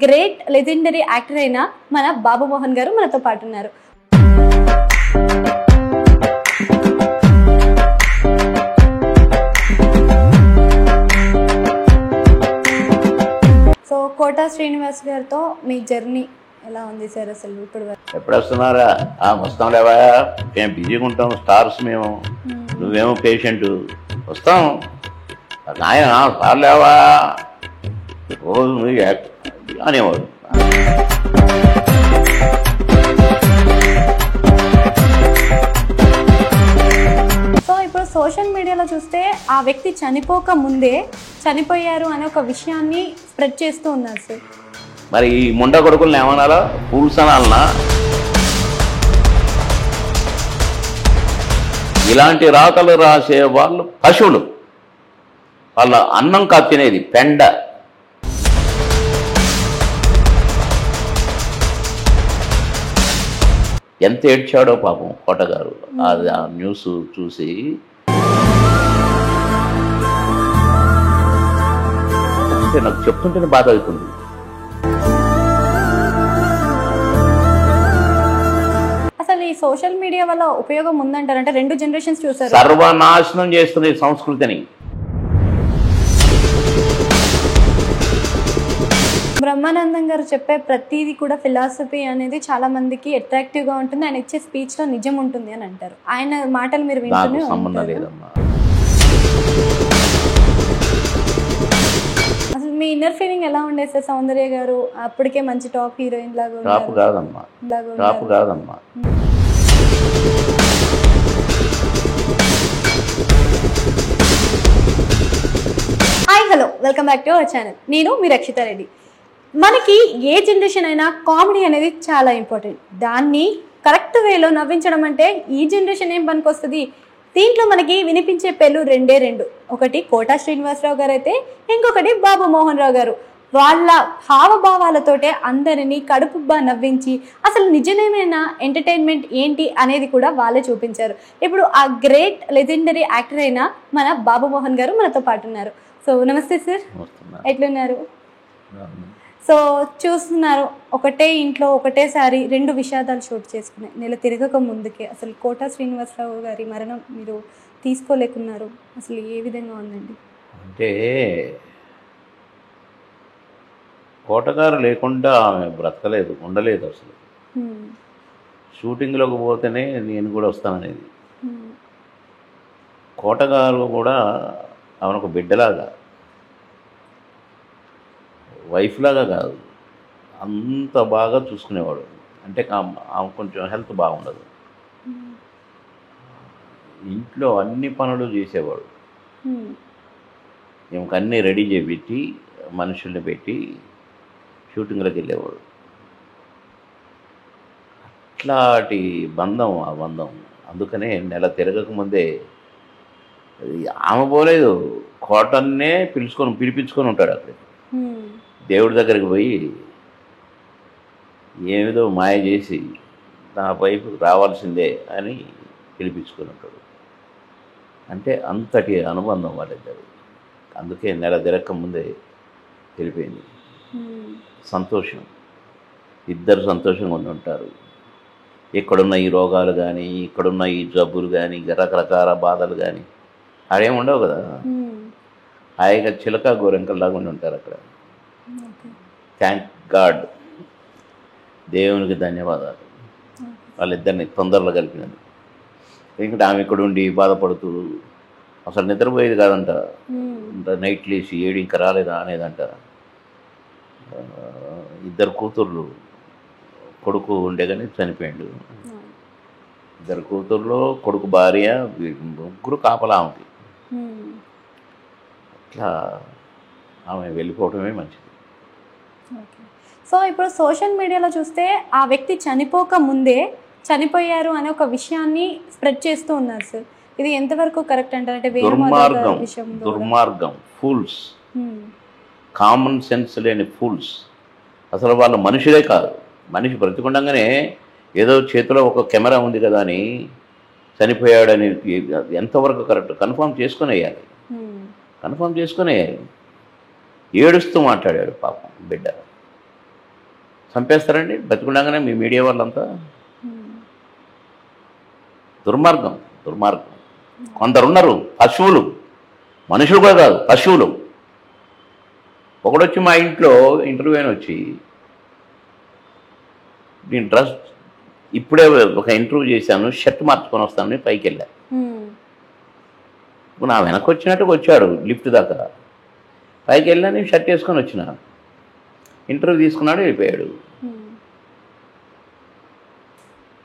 Great legendary actor అయిన మన బాబు మోహన్ గారు మనతో పాటు ఉన్నారు. సో కోటా శ్రీనివాస్ గారితో మీ జర్నీ ఎలా ఉంది సార్? అసలు ఇప్పుడు ఎప్పుడు వస్తున్నారా? వస్తాం లేవా, మేము బిజీగా ఉంటాం, స్టార్స్ మేము, నువ్వేమో పేషెంట్. వస్తాం నాయన, సార్ లేవా రోజు అనేవాడు. సో ఇప్పుడు సోషల్ మీడియాలో చూస్తే ఆ వ్యక్తి చనిపోక ముందే చనిపోయారు అనే ఒక విషయాన్ని స్ప్రెడ్ చేస్తూ ఉన్నారు సార్. మరి ఈ ముండ కొడుకులను ఏమనాలా? ఫూల్స్ అనాలనా? ఇలాంటి రాతలు రాసే వాళ్ళు పశువులు. వాళ్ళ అన్నం కాదు తినేది, పెండ. ఎంత ఏడ్చాడో పాపం కోటగారు అది ఆ న్యూస్ చూసి. అంటే నాకు చెప్తుంటేనే బాధ అవుతుంది. అసలు ఈ సోషల్ మీడియా వల్ల ఉపయోగం ఉందంటారు? అంటే రెండు జనరేషన్స్ చూసారు, సర్వనాశనం చేస్తుంది సంస్కృతిని. బ్రహ్మానందం గారు చెప్పే ప్రతిదీ కూడా ఫిలాసఫీ అనేది చాలా మందికి అట్రాక్టివ్ గా ఉంటుంది. ఆయన ఇచ్చే స్పీచ్ లో నిజం ఉంటుంది అని అంటారు. ఆయన మాటలు మీరు వింటూనే సంబంధం లేదమ్మా. అసలు మీ ఇన్నర్ ఫీలింగ్ ఎలా ఉండే సార్? సౌందర్య గారు అప్పటికే మంచి టాప్ హీరోయిన్ లాగా టాప్ కాదమ్మా, టాప్ కాదమ్మా. Hi hello, welcome back to our channel. నేను మీ రక్షిత రెడ్డి. మనకి ఏ జనరేషన్ అయినా కామెడీ అనేది చాలా ఇంపార్టెంట్. దాన్ని కరెక్ట్ వేలో నవ్వించడం అంటే ఈ జనరేషన్ ఏం పనికొస్తుంది? దీంట్లో మనకి వినిపించే పేర్లు రెండే రెండు. ఒకటి కోటా శ్రీనివాసరావు గారు అయితే, ఇంకొకటి బాబు మోహన్ రావు గారు. వాళ్ళ హావభావాలతోటే అందరినీ కడుపుబ్బా నవ్వించి అసలు నిజమైన ఎంటర్టైన్మెంట్ ఏంటి అనేది కూడా వాళ్ళే చూపించారు. ఇప్పుడు ఆ గ్రేట్ లెజెండరీ యాక్టర్ అయిన మన బాబు మోహన్ గారు మనతో పాటు ఉన్నారు. సో నమస్తే సార్, ఎట్లున్నారు? సో చూస్తున్నారు, ఒకటే ఇంట్లో ఒకటేసారి రెండు విషాదాలు షూట్ చేసుకున్నాయి నెల తిరగక ముందుకే. అసలు కోటా శ్రీనివాసరావు గారి మరణం మీరు తీసుకోలేకున్నారు. అసలు ఏ విధంగా ఉందండి? అంటే కోటగారు లేకుండా ఆమె బ్రతకలేదు, ఉండలేదు. అసలు షూటింగ్లోకి పోతేనే నేను కూడా వస్తాననేది. కోటగారు కూడా ఆమె ఒక బిడ్డలాగా, వైఫ్ లాగా కాదు, అంత బాగా చూసుకునేవాడు. అంటే ఆమె కొంచెం హెల్త్ బాగుండదు, ఇంట్లో అన్ని పనులు చేసేవాడు. ఈమెకు అన్నీ రెడీ చేపెట్టి మనుషుల్ని పెట్టి షూటింగ్లోకి వెళ్ళేవాడు. అట్లాంటి బంధం ఆ బంధం. అందుకనే నెల తిరగకముందే ఆమె పోలేదు, కోటన్నే పిలిపించుకొని ఉంటాడు అక్కడ. దేవుడి దగ్గరికి పోయి ఏమిదో మాయ చేసి నా వైపు రావాల్సిందే అని పిలిపించుకొని ఉంటాడు. అంటే అంతటి అనుబంధం వాళ్ళిద్దరు. అందుకే నెల తిరగక ముందే వెళ్ళిపోయింది. సంతోషం, ఇద్దరు సంతోషంగా ఉండి ఉంటారు. ఇక్కడున్న ఈ రోగాలు కానీ, ఇక్కడున్న ఈ జబ్బులు కానీ, రకరకాల బాధలు కానీ అదేమి ఉండవు కదా. హాయిగా చిలక గోరెంకల్లాగా ఉండి ఉంటారు అక్కడ. థ్యాంక్ గాడ్, దేవునికి ధన్యవాదాలు వాళ్ళిద్దరిని తొందరలో కలిపినందుకు. ఎందుకంటే ఆమె ఇక్కడ ఉండి బాధపడుతూ అసలు నిద్రపోయేది కాదంట. నైట్ లేచి ఏడు ఇంకా రాలేదా అనేదంట. ఇద్దరు కూతుర్లు, కొడుకు ఉండే కానీ చనిపోయాడు. ఇద్దరు కూతుర్లు, కొడుకు భార్య, ముగ్గురు కాపలా ఆమెకి. అట్లా ఆమె వెళ్ళిపోవటమే మంచిది. సో ఇప్పుడు సోషల్ మీడియాలో చూస్తే ఆ వ్యక్తి చనిపోక ముందే చనిపోయారు అనే ఒక విషయాన్ని స్ప్రెడ్ చేస్తూ ఉన్నారు సార్. ఇది ఎంతవరకు కరెక్ట్ అంటారు? అంటే దుర్మార్గం, ఫూల్స్, కామన్ సెన్స్ లేని ఫూల్స్. అసలు వాళ్ళు మనుషులే కాదు. మనిషి బ్రతికుండగానే ఏదో చేతిలో ఒక కెమెరా ఉంది కదా అని చనిపోయాడని ఎంతవరకు కరెక్ట్? కన్ఫర్మ్ చేసుకుని వేయాలి. ఏడుస్తూ మాట్లాడాడు పాపం బిడ్డ. చంపేస్తారండి బతికుండగానే మీ మీడియా వాళ్ళంతా. దుర్మార్గం దుర్మార్గం. కొందరున్నారు పశువులు, మనుషులు కూడా కాదు, పశువులు. ఒకడొచ్చి మా ఇంట్లో ఇంటర్వ్యూ అని వచ్చి, నేను డ్రెస్ ఇప్పుడే ఒక ఇంటర్వ్యూ చేశాను, షర్ట్ మార్చుకొని వస్తానని పైకి వెళ్ళా. నా వెనక్కి వచ్చినట్టుగా వచ్చాడు లిఫ్ట్ దాకా. పైకి వెళ్ళా, నేను షర్ట్ వేసుకొని వచ్చిన. ఇంటర్వ్యూ తీసుకున్నాడు, వెళ్ళిపోయాడు.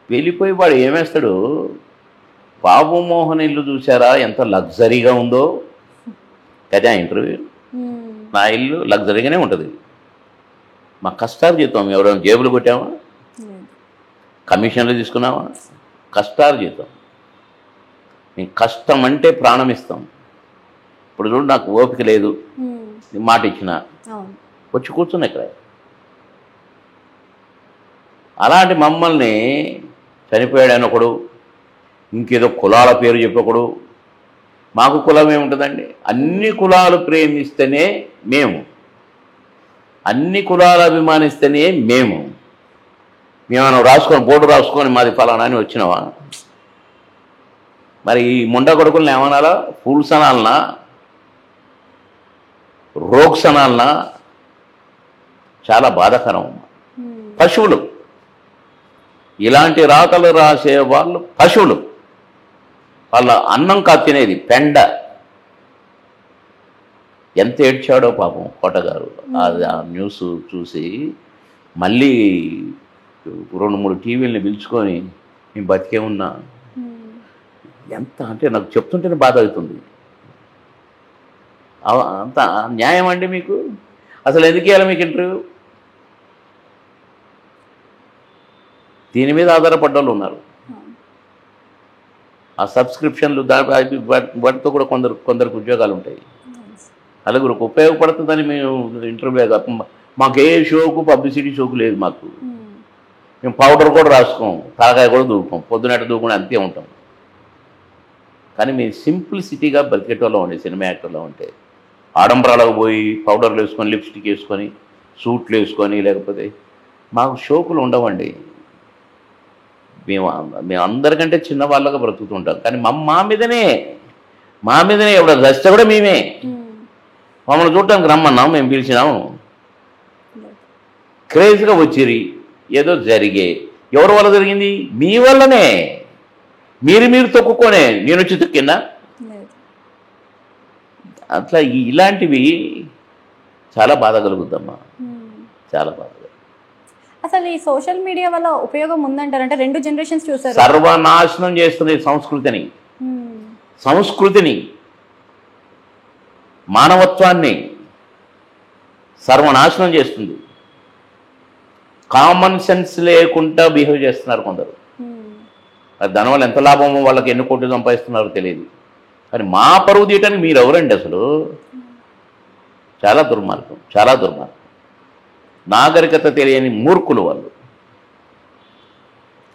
వెళ్ళిపోయి వాడు ఏమేస్తాడు, బాబు మోహన్ ఇల్లు చూసారా ఎంత లగ్జరీగా ఉందో, కదా ఇంటర్వ్యూ. నా ఇల్లు లగ్జరీగానే ఉంటుంది. మా కష్టాలు జీతం ఎవరైనా జేబులు కొట్టామా, కమిషన్లు తీసుకున్నామా? కష్టాలు జీతం. మేము కష్టం అంటే ప్రాణం ఇస్తాం. ఇప్పుడు చూడు, నాకు ఓపిక లేదు, మాట ఇచ్చిన వచ్చి కూర్చున్నా ఇక్కడ. అలాంటి మమ్మల్ని చనిపోయాడని ఒకడు, ఇంకేదో కులాల పేరు చెప్పకూడు. మాకు కులం ఏముంటుందండి? అన్ని కులాలు ప్రేమిస్తేనే మేము, అన్ని కులాలు అభిమానిస్తేనే మేము. మేమన్నా రాసుకొని బోర్డు రాసుకొని మాది ఫలానా అని వచ్చినావా? మరి ఈ ముండ కొడుకులను ఏమనాలా? Fools అనాలనా, rogues అనాలనా? చాలా బాధాకరం. పశువులు, ఇలాంటి రాతలు రాసే వాళ్ళు పశువులు. వాళ్ళ అన్నం కాదు తినేది, పెండ. ఎంత ఏడ్చాడో పాపం కోటగారు ఆ న్యూస్ చూసి. మళ్ళీ 2-3 టీవీలని పిలుచుకొని నేను బతికే ఉన్నా. ఎంత అంటే నాకు చెప్తుంటేనే బాధ అవుతుంది. అంత న్యాయం అండి మీకు? అసలు ఎందుకు ఇవ్వాలి మీకు ఇంటర్వ్యూ? దీని మీద ఆధారపడ్డ వాళ్ళు ఉన్నారు. ఆ సబ్స్క్రిప్షన్లు వాటితో కూడా కొందరికి ఉద్యోగాలు ఉంటాయి. నలుగురికి ఉపయోగపడుతుందని మేము ఇంటర్వ్యూ. మాకు ఏ షోకు పబ్లిసిటీ షోకు లేదు మాకు. మేము పౌడర్ కూడా రాసుకోం, తలకాయ కూడా దూకోం, పొద్దునట్టు దూకుని అంతే ఉంటాం. కానీ మేము సింప్లిసిటీగా బతికేటోళ్ళం ఉండే సినిమా యాక్టర్లో ఉంటే. ఆడంబరాలకు పోయి పౌడర్లు వేసుకొని, లిప్స్టిక్ వేసుకొని, సూట్లు వేసుకొని, లేకపోతే మాకు షోకులు ఉండవండి. మేము అందరికంటే చిన్న వాళ్ళగా బ్రతుకుతుంటాం. కానీ మా మీదనే ఎవడ దశ కూడా మేమే. మమ్మల్ని చూడటానికి రమ్మన్నాం, మేము పిలిచినాము, క్రేజ్గా వచ్చిరి, ఏదో జరిగే. ఎవరి వల్ల జరిగింది? మీ వల్లనే. మీరు తొక్కుకొనే నేను వచ్చి తొక్కినా? అట్లా ఇలాంటివి చాలా బాధ కలుగుద్దమ్మా, చాలా బాధ. అసలు ఈ సోషల్ మీడియా వల్ల ఉపయోగం ఉందంటారు? అంటే 2 జనరేషన్స్ చూసారు. సర్వనాశనం చేస్తుంది సంస్కృతిని, మానవత్వాన్ని సర్వనాశనం చేస్తుంది. కామన్ సెన్స్ లేకుండా బిహేవ్ చేస్తున్నారు కొందరు. దానివల్ల ఎంత లాభమో, వాళ్ళకి ఎన్ని కోట్లు సంపాదిస్తున్నారో తెలియదు. కానీ మా పరువు తీయటానికి మీరు ఎవరండి అసలు? చాలా దుర్మార్గం, చాలా దుర్మార్గం. నాగరికత తెలియని మూర్ఖులు వాళ్ళు,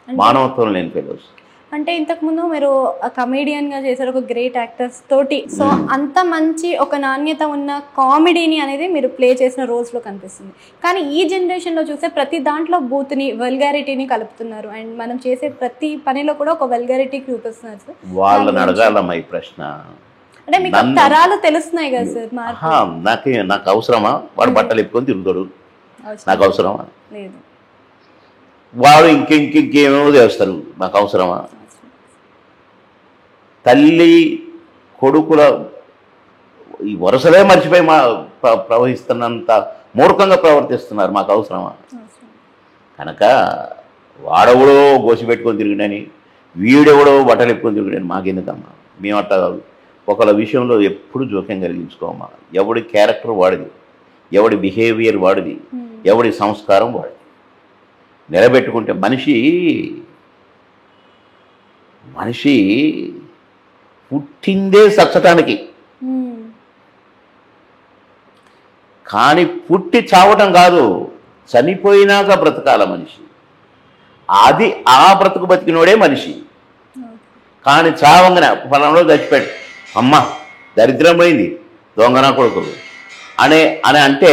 మానవత్వం లేని ఫెలోస్. అంటే ఇంతకుముందు మీరు కమేడియన్గా చేశారు, ఒక గ్రేట్ యాక్టర్స్ తోటి. సో అంత మంచి ఒక నాణ్యత ఉన్న కామెడీని అనేది మీరు ప్లే చేసిన రోల్స్లో కనిపిస్తుంది. కానీ ఈ జనరేషన్లో చూస్తే ప్రతి దాంట్లో బూత్ని, వల్గారిటీని కలుపుతున్నారు. అండ్ మనం చేసే ప్రతి పనిలో కూడా ఒక వల్గారిటీకి చూపిస్తున్నారు సార్. వాళ్ళని అడగాలమ్మా ఈ ప్రశ్న. అంటే మీకు తరాలు తెలుస్తున్నాయి కదా సార్. నాకు అవసరమా? వాడు బట్టలు ఎప్పుకొని తిరుగుతాడు, నాకు అవసరమా? లేదు. వాడు ఇంకేమేమో చేస్తారు, నాకు అవసరమా? తల్లి కొడుకుల ఈ వరుసలే మర్చిపోయి ప్రవహిస్తున్నంత మూర్ఖంగా ప్రవర్తిస్తున్నారు, మాకు అవసరమా? కనుక వాడెవడో గోసి పెట్టుకొని తిరిగినని, వీడెవడో బట్టలు ఎప్పుకొని తిరిగినని మాకెందుకమ్మా? మేము అట్లా ఒకళ్ళ విషయంలో ఎప్పుడు జోక్యం కలిగించుకోమా. ఎవడి క్యారెక్టర్ వాడిది, ఎవడి బిహేవియర్ వాడిది, ఎవడి సంస్కారం వాడిది. నిలబెట్టుకుంటే మనిషి పుట్టిందే సచ్చటానికి, కానీ పుట్టి చావటం కాదు, చనిపోయినాక బ్రతకాల మనిషి. అది ఆ బ్రతుకు బతికినోడే మనిషి. కానీ చావంగానే ఫలంలో చచ్చిపోయాడు, అమ్మ దరిద్రమైంది, దొంగన కొడుకులు అని అంటే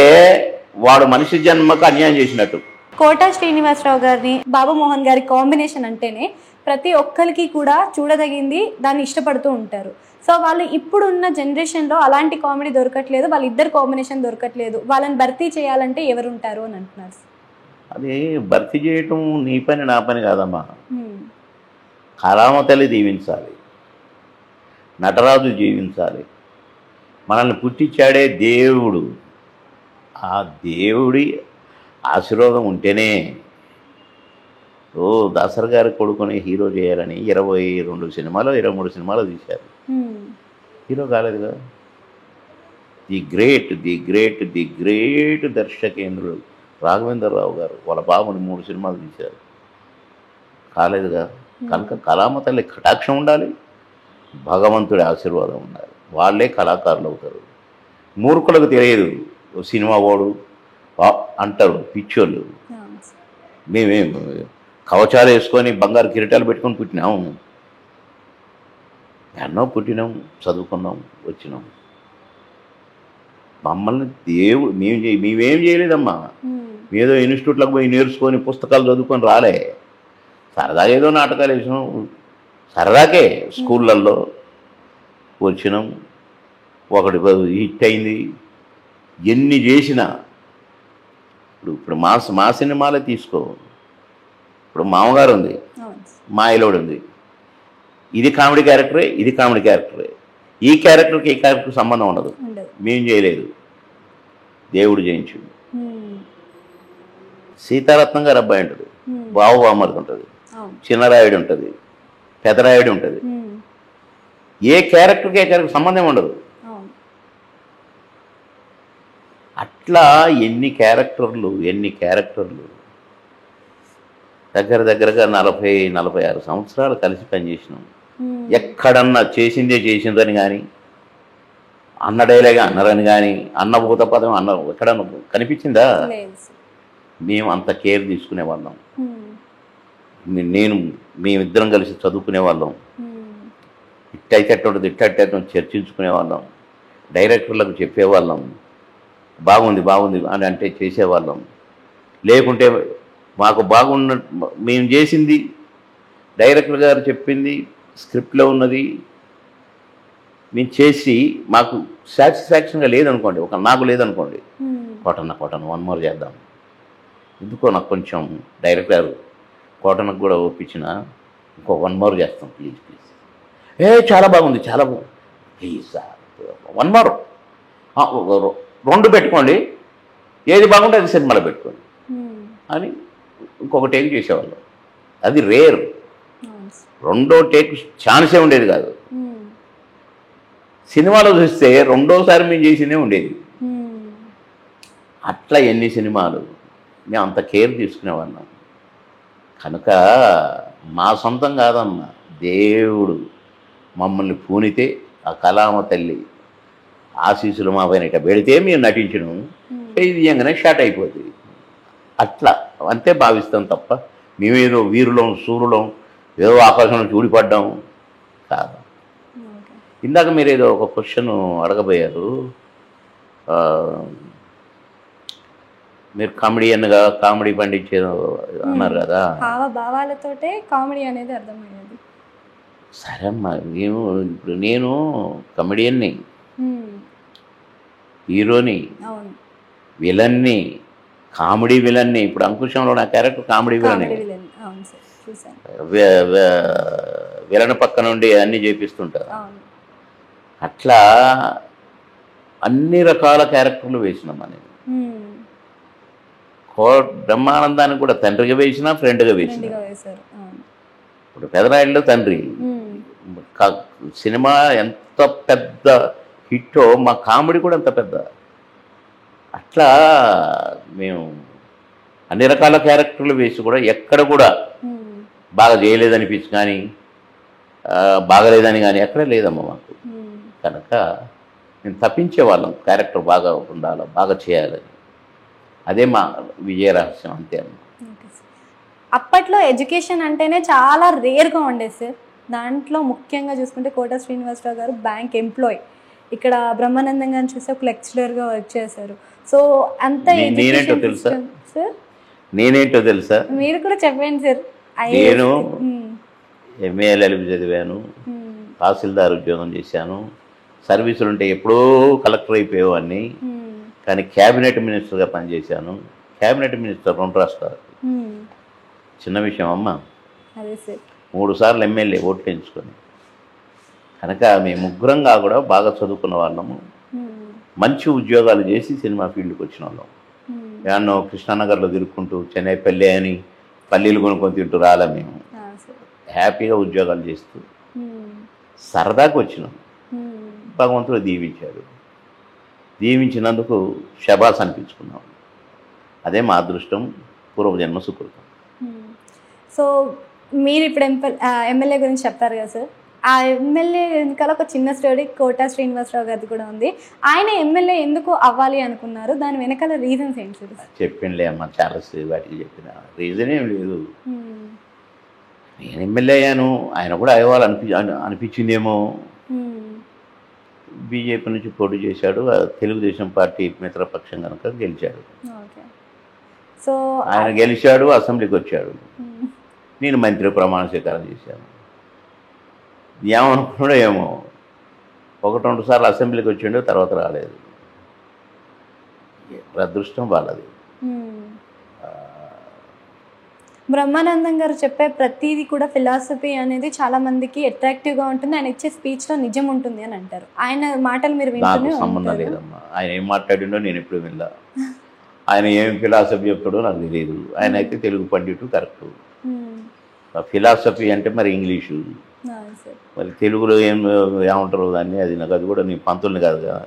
వాడు మనిషి జన్మకు అన్యాయం చేసినట్టు. కోట శ్రీనివాసరావు గారిని బాబు మోహన్ గారి కాంబినేషన్ అంటేనే ప్రతి ఒక్కరికి కూడా చూడదగింది, దాన్ని ఇష్టపడుతూ ఉంటారు. సో వాళ్ళు ఇప్పుడున్న జనరేషన్లో అలాంటి కామెడీ దొరకట్లేదు, వాళ్ళిద్దరు కాంబినేషన్ దొరకట్లేదు, వాళ్ళని భర్తీ చేయాలంటే ఎవరు ఉంటారు అని అంటున్నారు. అది భర్తీ చేయటం నీ పని నా పని కాదమ్మా. కళామ తల్లి దీవించాలి, నటరాజు జీవించాలి. మనల్ని పుట్టించాడే దేవుడు. ఆ దేవుడి ఆశీర్వాదం ఉంటేనే. దాసరి గారి కొడుకుని హీరో చేయాలని 22 సినిమాలు 23 సినిమాలు తీశారు. హీరో కాలేదు కదా. ది గ్రేట్ దర్శకేంద్రుడు రాఘవేంద్రరావు గారు వాళ్ళ బాబుని 3 సినిమాలు తీశారు, కాలేదు కదా. కనుక కళామ తల్లి కటాక్షం ఉండాలి, భగవంతుడి ఆశీర్వాదం ఉండాలి, వాళ్ళే కళాకారులు అవుతారు. మూర్ఖులకు తెలియదు, సినిమా వాడు అంటారు పిచ్చోళ్ళు. మేమేం కవచాలు వేసుకొని బంగారు కిరీటాలు పెట్టుకొని పుట్టినాము, ఎన్నో పుట్టినాం, చదువుకున్నాం, వచ్చినాం. మమ్మల్ని దేవుడు మేమేం చేయలేదమ్మా. ఏదో ఇన్స్టిట్యూట్లకు పోయి నేర్చుకొని పుస్తకాలు చదువుకొని రాలే. సరదాగా ఏదో నాటకాలు వేసినాం, సరదాకే స్కూళ్ళల్లో వచ్చినాం. ఒకటి హిట్ అయింది. ఎన్ని చేసినా ఇప్పుడు మా సినిమాలే తీసుకో. ఇప్పుడు మామగారు ఉంది, మాయలోడు ఉంది, ఇది కామెడీ క్యారెక్టరే, ఇది కామెడీ క్యారెక్టరే. ఈ క్యారెక్టర్కి సంబంధం ఉండదు. మేము చేయలేదు, దేవుడు చేయించు. సీతారత్నం గారు అబ్బాయి ఉంటుంది, బావు బామ్మర్ది ఉంటుంది, చిన్నరాయుడు ఉంటుంది, పెదరాయుడు ఉంటుంది. ఏ క్యారెక్టర్ సంబంధం ఉండదు. అట్లా ఎన్ని క్యారెక్టర్లు దగ్గరగా 40-46 సంవత్సరాలు కలిసి పనిచేసినాం. ఎక్కడన్నా చేసిందని కానీ, అన్న డైలాగా అన్నారని కానీ, అన్నభూత పదం ఎక్కడన్నా కనిపించిందా? మేము అంత కేర్ తీసుకునే వాళ్ళం. మేమిద్దరం కలిసి చదువుకునే వాళ్ళం. ఇట్టయితే ఉంటుంది, చర్చించుకునే వాళ్ళం. డైరెక్టర్లకు చెప్పేవాళ్ళం, బాగుంది అని అంటే చేసేవాళ్ళం. లేకుంటే మాకు మేము చేసింది, డైరెక్టర్ గారు చెప్పింది, స్క్రిప్ట్లో ఉన్నది మేము చేసి మాకు సాటిస్ఫాక్షన్గా లేదనుకోండి, నాకు లేదనుకోండి, కోటన్న 1 మోర్ చేద్దాం, ఎందుకో నాకు కొంచెం డైరెక్టర్ కోటనకు కూడా ఒప్పించిన, ఇంకో 1 మోర్ చేస్తాం ప్లీజ్. చాలా బాగుంది ప్లీజ్ సార్ 1 మోర్, 2 పెట్టుకోండి, ఏది బాగుంటే అది సినిమాలో పెట్టుకోండి అని ఇంకొక టేక్ చేసేవాళ్ళం. అది రేర్. 2వ టేక్ ఛాన్సే ఉండేది కాదు. సినిమాలో చూస్తే 2వసారి మేము చేసినే ఉండేది. అట్లా ఎన్ని సినిమాలు మేము అంత కేర్ తీసుకునేవాళ్ళం. కనుక మా సొంతం కాదమ్మా, దేవుడు మమ్మల్ని పూనితే ఆ కళామ తల్లి ఆశీస్సులు మా పైన ఇట్లా పెడితే మేము నటించడం ఇది షార్ట్ అయిపోతుంది. అట్లా అంతే భావిస్తాం తప్ప మేమేదో వీరులం సూరులం ఏదో ఆకాశంలో చూడిపడ్డాం కాదు. ఇందాక మీరు ఏదో ఒక క్వశ్చన్ అడగబోయారు. మీరు కామెడియన్గా కామెడీ పండించేది అన్నారు కదా. భావాలతోటే కామెడీ అనేది అర్థమయ్యేది. సరే అమ్మా, ఇప్పుడు నేను కమెడియన్ని, హీరోని, విలన్ని, కామెడీ విలన్ని. ఇప్పుడు అంకుశంలో నా క్యారెక్టర్ కామెడీ విలన్. విలన్ పక్క నుండి అన్నీ చేపిస్తుంటారు. అట్లా అన్ని రకాల క్యారెక్టర్లు వేసినామా నేను. బ్రహ్మానందానికి కూడా తండ్రిగా వేసినా, ఫ్రెండ్గా వేసిన. ఇప్పుడు పెదరాయుడులో తండ్రి సినిమా ఎంత పెద్ద హిట్టో మా కామెడీ కూడా అంత పెద్ద. అట్లా మేము అన్ని రకాల క్యారెక్టర్లు వేసి కూడా ఎక్కడ కూడా బాగా చేయలేదనిపించి కానీ, బాగలేదని కానీ ఎక్కడ లేదమ్మా మాకు. కనుక మేము తప్పించేవాళ్ళం, క్యారెక్టర్ బాగా ఉండాలి, బాగా చేయాలని. అదే మా విజయ రహస్యం, అంతే అమ్మ. అప్పట్లో ఎడ్యుకేషన్ అంటేనే చాలా రేర్గా ఉండేది సార్. దాంట్లో ముఖ్యంగా చూసుకుంటే కోట శ్రీనివాసరావు గారు బ్యాంక్ ఎంప్లాయ్, ఇక్కడ బ్రహ్మానందం గారిని చూస్తే ఒక లెక్చరర్గా వర్క్ చేశారు. సో అంత నేనేంటో తెలుసా, నేనేంటో తెలుసా, మీరు కూడా చెప్పండి సార్. నేను ఎంఏఎల్ఎల్బి చదివాను, తహసీల్దార్ ఉద్యోగం చేశాను, సర్వీసులు ఉంటే ఎప్పుడో కలెక్టర్ అయిపోయేవాడిని, కానీ క్యాబినెట్ మినిస్టర్గా పనిచేశాను. క్యాబినెట్ మినిస్టర్ 2 రాష్ట్రాలు, చిన్న విషయం అమ్మ. అదే సార్ 3 సార్లు ఎమ్మెల్యే ఓట్లు ఎంచుకొని. కనుక మేము ముగ్గురంగా కూడా బాగా చదువుకున్న వాళ్ళము, మంచి ఉద్యోగాలు చేసి సినిమా ఫీల్డ్కి వచ్చిన వాళ్ళం. ఏమన్నా కృష్ణానగర్లో తిరుక్కుంటూ చెన్నై పల్లె అని పల్లీలు కొనుక్కొని తింటూ రాలే. మేము హ్యాపీగా ఉద్యోగాలు చేస్తూ సరదాకి వచ్చినాం. భగవంతుడు దీవించాడు. దీవించినందుకు శబాస్ అనిపించుకున్నాం. అదే మా అదృష్టం, పూర్వజన్మ సుకృతం. సో మీరు ఇప్పుడు ఎమ్మెల్యే గురించి చెప్పారు కదా సార్, ఆ ఎమ్మెల్యే వెనకాల ఒక చిన్న స్టోరీ కోటా శ్రీనివాసరావు గారిది కూడా ఉంది. ఆయన ఎమ్మెల్యే ఎందుకు అవ్వాలి అనుకున్నారు, దాని వెనకాల రీజన్స్ ఏంటి సార్? చెప్పిండే అమ్మ, చాలా వాటికి చెప్పిన రీజన్ ఏం లేదు. నేను ఎమ్మెల్యే అయ్యాను, ఆయన కూడా అనిపించిందేమో. బీజేపీ నుంచి పోటీ చేశాడు, తెలుగుదేశం పార్టీ మిత్రపక్షం కనుక గెలిచాడు. సో ఆయన గెలిచాడు, అసెంబ్లీకి వచ్చాడు. నేను మంత్రి ప్రమాణ స్వీకారం చేశాను. ఏమనుకున్నాడో ఏమో, 1-2 సార్లు అసెంబ్లీకి వచ్చిండో, తర్వాత రాలేదు. అదృష్టం వాళ్ళది. బ్రహ్మానందం గారు చెప్పే ప్రతిదీ కూడా ఫిలాసఫీ అనేది చాలా మందికి అట్రాక్టివ్గా ఉంటుంది. ఆయన ఇచ్చే స్పీచ్లో నిజం ఉంటుంది అని అంటారు. ఆయన మాటలు మీరు వింటూనే సంబంధం లేదమ్మా. ఆయన ఏం మాట్లాడిండో నేను ఎప్పుడు వినలా. ఆయన ఏం ఫిలాసఫీ చెప్తాడో నాకు తెలియదు. ఆయన అయితే తెలుగు పండిట్టు కరెక్టు. ఫిలాసఫీ అంటే మరి ఇంగ్లీషు, మరి తెలుగులో ఏమంటారు దాన్ని, అది నాకు అది కూడా నీ పంతుల్ని కాదు కదా,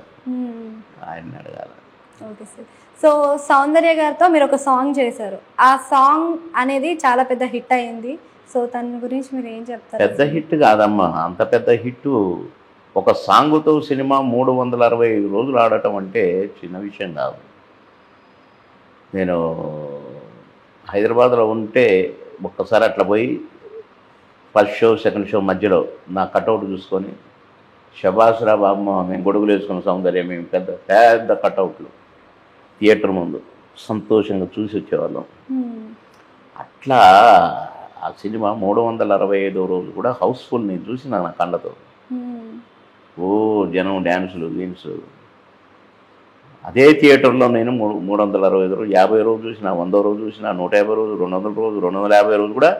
ఆయన్ని అడగాల. Okay sir. సో సౌందర్య గారితో మీరు ఒక సాంగ్ చేశారు. ఆ సాంగ్ అనేది చాలా పెద్ద హిట్ అయింది. సో తన గురించి మీరు ఏం చెప్తారు? పెద్ద హిట్ కాదమ్మా, అంత పెద్ద హిట్. ఒక సాంగ్తో సినిమా 365 రోజులు ఆడటం అంటే చిన్న విషయం కాదు. నేను హైదరాబాద్లో ఉంటే ఒక్కసారి అట్లా పోయి ఫస్ట్ షో సెకండ్ షో మధ్యలో నా కటౌట్ చూసుకొని, శబాస్రా బామ్మ, మేము గొడుగులు వేసుకున్న సౌందర్య, మేము పెద్ద పెద్ద కటౌట్లు థియేటర్ ముందు సంతోషంగా చూసి వచ్చేవాళ్ళం. అట్లా ఆ సినిమా 365 రోజులు కూడా హౌస్ఫుల్ నేను చూసిన నా కళ్ళతో. ఓ జనం, డ్యాన్సులు, గేమ్స్. అదే థియేటర్లో నేను 365 రోజులు, 50 రోజులు చూసిన, 100 రోజులు చూసిన, 150 రోజులు, 200 రోజులు, 250 రోజులు కూడా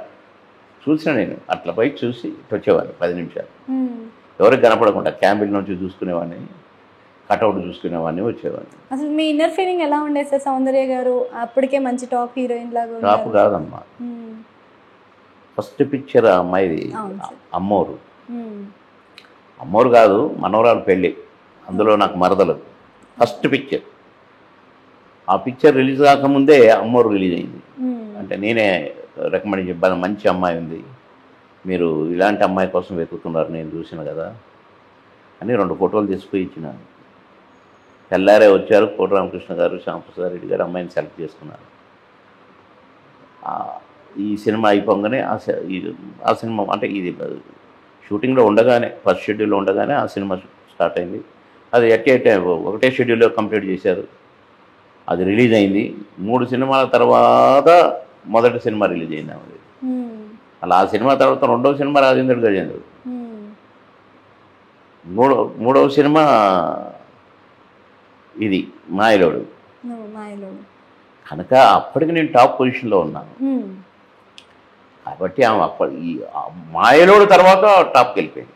చూసిన. నేను అట్లా పై చూసి వచ్చేవాడిని 10 నిమిషాలు, ఎవరికి కనపడకుండా క్యాంపిల్ నుంచి చూసుకునేవాడిని, కటౌట్ చూసుకునేవాడిని, వచ్చేవాడిని. అసలు మీ ఇన్నర్ ఫీలింగ్ ఎలా ఉండేది సార్? సౌందర్య గారు అప్పటికే మంచి టాప్ హీరోయిన్ లాగా. టాప్ కాదమ్మా, ఫస్ట్ పిక్చర్ ఆ అమ్మాయిది అమ్మోరు. అమ్మోరు కాదు, మనవరాలు పెళ్ళి, అందులో నాకు మరదలు. First picture. ఆ పిక్చర్ రిలీజ్ కాకముందే అమ్మోరు రిలీజ్ అయింది. అంటే నేనే రికమెండ్ చెప్పాను, మంచి అమ్మాయి ఉంది, మీరు ఇలాంటి అమ్మాయి కోసం వెతుకుతున్నారు, నేను చూసిన కదా అని 2 ఫోటోలు తీసుకుని ఇచ్చినాను. తెల్లారే వచ్చారు కోట రామకృష్ణ గారు, శ్యాంప్రసాద్ రెడ్డి గారు, అమ్మాయిని సెలెక్ట్ చేసుకున్నారు. ఈ సినిమా అయిపోగానే ఆ సినిమా అంటే ఇది షూటింగ్లో ఉండగానే, ఫస్ట్ షెడ్యూల్లో ఉండగానే ఆ సినిమా స్టార్ట్ అయింది. అది ఒకటే షెడ్యూల్లో కంప్లీట్ చేశారు. అది రిలీజ్ అయింది. 3 సినిమాల తర్వాత మొదటి సినిమా రిలీజ్ అయింది అది. అలా ఆ సినిమా తర్వాత 2వ సినిమా రాజేంద్రుడు గజేంద్రుడు, మూడవ సినిమా ఇది మాయలోడు. కనుక అప్పటికి నేను టాప్ పొజిషన్లో ఉన్నాను. కాబట్టి ఆమె ఈ మాయలోడు తర్వాత టాప్కి వెళ్ళిపోయింది.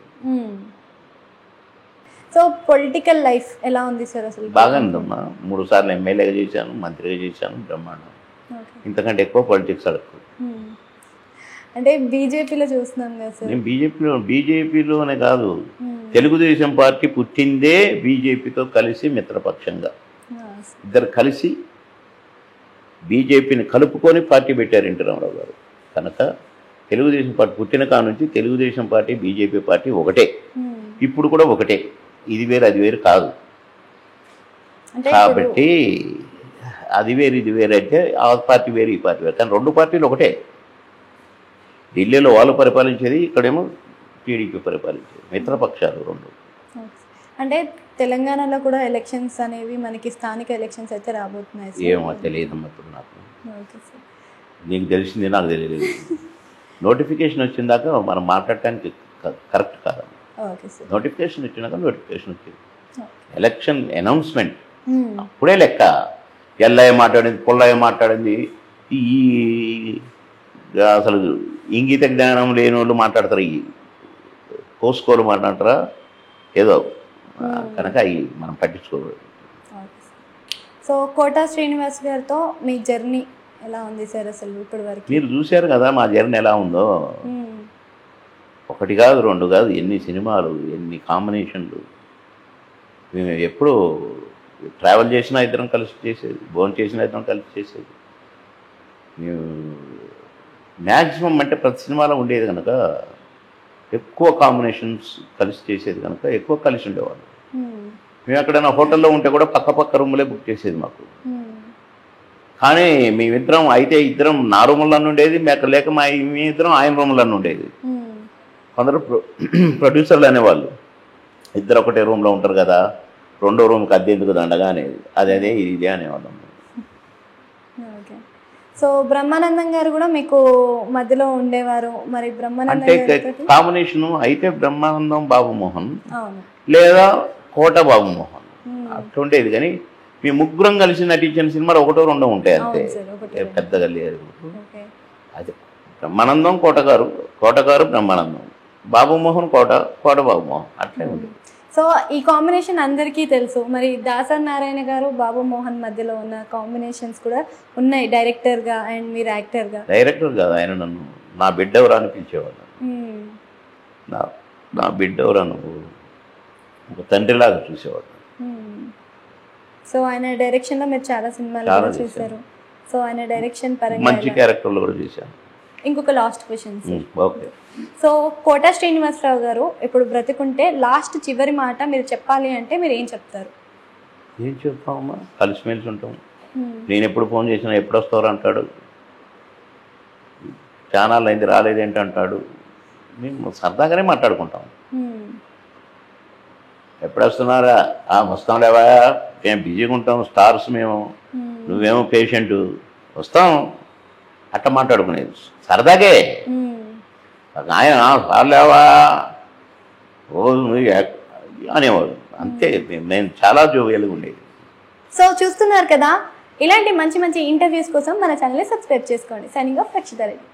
సో పొలిటికల్ లైఫ్ ఎలా ఉంది సార్? అసలు బాగా ఉందమ్మా. 3 సార్లు ఎమ్మెల్యేగా చేశాను, మంత్రిగా చేశాను, బ్రహ్మాండం. ఇంతకంటే ఎక్కువ పొలిటిక్స్ అడగదు. అంటే బీజేపీలో చూస్తున్నాం కదా సార్. నేను బీజేపీలోనే కాదు, తెలుగుదేశం పార్టీ పుట్టిందే బీజేపీతో కలిసి మిత్రపక్షంగా. ఇద్దరు కలిసి బీజేపీని కలుపుకొని పార్టీ పెట్టారు ఎన్టీ రామారావు గారు. కనుక తెలుగుదేశం పార్టీ పుట్టిన కాడ నుంచి తెలుగుదేశం పార్టీ బీజేపీ పార్టీ ఒకటే, ఇప్పుడు కూడా ఒకటే. ఇది వేరు అది వేరు కాదు. కాబట్టి అది వేరు ఇది వేరు అంటే ఆ పార్టీ వేరు ఈ పార్టీ వేరు, కానీ 2 పార్టీలు ఒకటే. ఢిల్లీలో వాళ్ళు పరిపాలించేది, ఇక్కడేమో టీడీపీ పరిపాలించేది, మిత్రపక్షాలు 2. అంటే తెలంగాణలో కూడా ఎలక్షన్స్ అనేవి మనకి స్థానిక ఎలక్షన్స్ అయితే రాబోతున్నాయి. ఏమో తెలియదమ్మా ఇప్పుడు నాకు. Okay sir. నీకు తెలిసింది నాకు తెలియలేదు. నోటిఫికేషన్ వచ్చిందాక మనం మాట్లాడటానికి కరెక్ట్ కాదమ్మా. Okay sir. నోటిఫికేషన్ వచ్చినాక నోటిఫికేషన్ వచ్చింది. ఓకే. ఎలక్షన్ అనౌన్స్మెంట్ అప్పుడే లెక్క. ఎల్లయ్య మాట్లాడింది, పుల్లయ్య మాట్లాడింది. ఈ అసలు ఇంగిత జ్ఞానం లేని వాళ్ళు మాట్లాడతారు, ఈ కోసుకోలు మాట్లాడతారా ఏదో. కనుక అవి మనం పట్టించుకోకూడదు. సో కోటా శ్రీనివాస్ గారితో మీ జర్నీ ఎలా ఉంది సార్ అసలు ఇప్పటి వరకు? మీరు చూశారు కదా మా జర్నీ ఎలా ఉందో. ఒకటి కాదు, రెండు కాదు, ఎన్ని సినిమాలు, ఎన్ని కాంబినేషన్లు. మేము ఎప్పుడు ట్రావెల్ చేసినా ఇద్దరం కలిసి చేసేది, భోజనం చేసినా ఇద్దరం కలిసి చేసేది. మేము మ్యాక్సిమం అంటే ప్రతి సినిమాలో ఉండేది కనుక ఎక్కువ కాంబినేషన్స్ కలిసి చేసేది కనుక ఎక్కువ కలిసి ఉండేవాళ్ళు. మేము ఎక్కడైనా హోటల్లో ఉంటే కూడా పక్క పక్క రూములే బుక్ చేసేది మాకు. కానీ మేమిద్దరం అయితే ఇద్దరం నా రూములను ఉండేది, లేక మీ ఇద్దరం ఆయన రూములను ఉండేది. కొందరు ప్రొడ్యూసర్లు అనేవాళ్ళు ఇద్దరు ఒకటే రూమ్లో ఉంటారు కదా, రెండో రూమ్కి అద్దె ఎందుకు దండగా అనేది, అదే ఇదే అనేవాళ్ళం. సో బ్రహ్మానందం గారు కూడా మీకు మధ్యలో ఉండేవారు. మరి బ్రహ్మానందం అంటే కాంబినేషను అయితే బ్రహ్మానందం బాబుమోహన్ లేదా కోట బాబుమోహన్ అట్లా ఉండేది. కానీ మీ ముగ్గురం కలిసి నటించిన సినిమాలు ఒకటో రెండో ఉంటాయి అంతే, పెద్దగా లేదు. అదే బ్రహ్మానందం కోటగారు బ్రహ్మానందం, బాబుమోహన్ కోట బాబుమోహన్ అట్లే ఉండేది. సో ఈ కాంబినేషన్ అందరికీ తెలుసు. మరి దాసరి నారాయణ గారు బాబు మోహన్ మధ్యలో ఉన్న కాంబినేషన్స్ కూడా ఉన్నాయి, డైరెక్టర్గా అండ్ మీరు యాక్టర్గా. డైరెక్టర్ కాదు, ఆయన నన్ను నా బిడ్డెవరా అని పిలిచేవాళ్ళు. నా బిడ్డెవరా నువ్వు, ఒక తండ్రిలాగా చూసేవాడు. సో ఆయన డైరెక్షన్లో మీరు చాలా సినిమాలు చూశారు. సో ఆయన డైరెక్షన్ పరంగా మంచి క్యారెక్టర్లు కూడా చూశాను. ఇంకొక last question. Okay. So Kota Srinivasarao garu ఇప్పుడు బ్రతికుంటే లాస్ట్ చివరి మాట మీరు చెప్పాలి అంటే మీరు ఏం చెప్తారు? ఏం చెప్తామమ్మా, కలిసిమెలిసి ఉంటాం. నేను ఎప్పుడు ఫోన్ చేసినా ఎప్పుడు వస్తారు అంటాడు, ఛానల్ అయింది రాలేదేంటి అంటాడు. మేము సరదాగానే మాట్లాడుకుంటాం. ఎప్పుడు వస్తున్నారా, వస్తాం లేవా, మేము బిజీగా ఉంటాం, స్టార్స్ మేము, నువ్వేమో పేషెంట్, వస్తాం అట్లా మాట్లాడుకునేది సరదాగే. ఆయన సార్లేవా రోజు అనేవాడు అంతే. నేను చాలా జోవియల్గా ఉండేది. సో చూస్తున్నారు కదా, ఇలాంటి మంచి మంచి ఇంటర్వ్యూస్ కోసం మన ఛానల్ని సబ్స్క్రైబ్ చేసుకోండి. సైనింగ్ ఆఫ్ రక్షిత రెడ్డి.